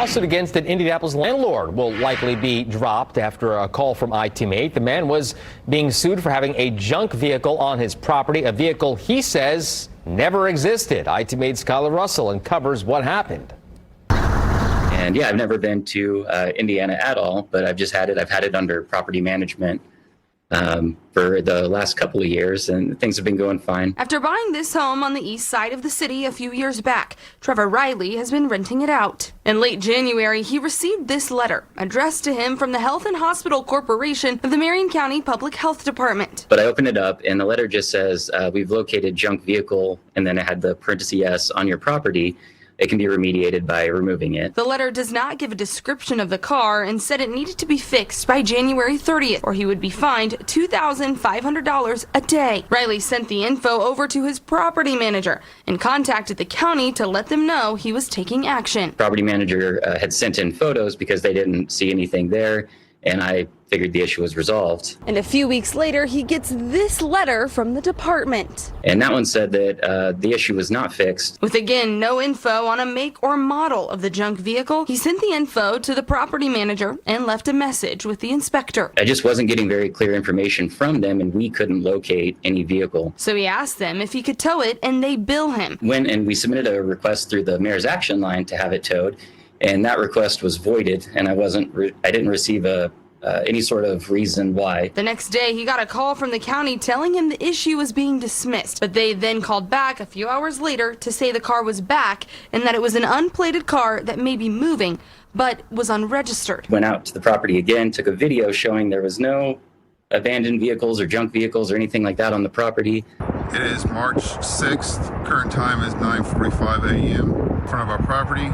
lawsuit against an Indianapolis landlord will likely be dropped after a call from iTeammate. The man was being sued for having a junk vehicle on his property, a vehicle he says never existed. iTeammate's Kyla Russell uncovers what happened. And yeah, I've never been to Indiana at all, but I've had it under property management for the last couple of years, and things have been going fine. After buying this home on the east side of the city a few years back, Trevor Riley has been renting it out. In late January, he received this letter addressed to him from the Health and Hospital Corporation of the Marion County Public Health Department. But I opened it up, and the letter just says, we've located junk vehicle, and then it had the parenthesis S on your property. It can be remediated by removing it. The letter does not give a description of the car and said it needed to be fixed by January 30th, or he would be fined $2,500 a day. Riley sent the info over to his property manager and contacted the county to let them know he was taking action. Property manager had sent in photos because they didn't see anything there, and I figured the issue was resolved. And a few weeks later, he gets this letter from the department. And that one said that the issue was not fixed. With again no info on a make or model of the junk vehicle, he sent the info to the property manager and left a message with the inspector. I just wasn't getting very clear information from them, and we couldn't locate any vehicle. So he asked them if he could tow it, and they bill him. And we submitted a request through the mayor's action line to have it towed, and that request was voided, and I didn't receive any sort of reason why. The next day, he got a call from the county telling him the issue was being dismissed, but they then called back a few hours later to say the car was back and that it was an unplated car that may be moving, but was unregistered. Went out to the property again, took a video showing there was no abandoned vehicles or junk vehicles or anything like that on the property. It is March 6th. Current time is 9:45 a.m. in front of our property.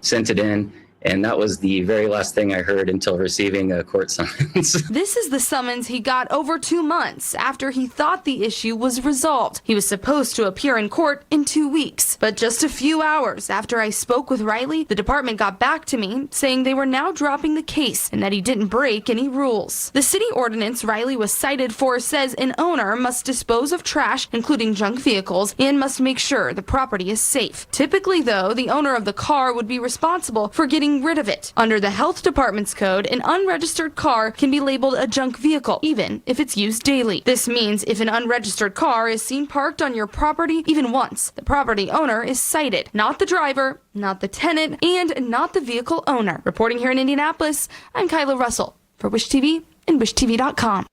Sent it in. And that was the very last thing I heard until receiving a court summons. This is the summons he got over 2 months after he thought the issue was resolved. He was supposed to appear in court in 2 weeks. But just a few hours after I spoke with Riley, the department got back to me saying they were now dropping the case and that he didn't break any rules. The city ordinance Riley was cited for says an owner must dispose of trash, including junk vehicles, and must make sure the property is safe. Typically, though, the owner of the car would be responsible for getting rid of it. Under the health department's code, an unregistered car can be labeled a junk vehicle, even if it's used daily. This means if an unregistered car is seen parked on your property even once, the property owner is cited, not the driver, not the tenant, and not the vehicle owner. Reporting here in Indianapolis, I'm Kyla Russell for Wish TV and WishTV.com.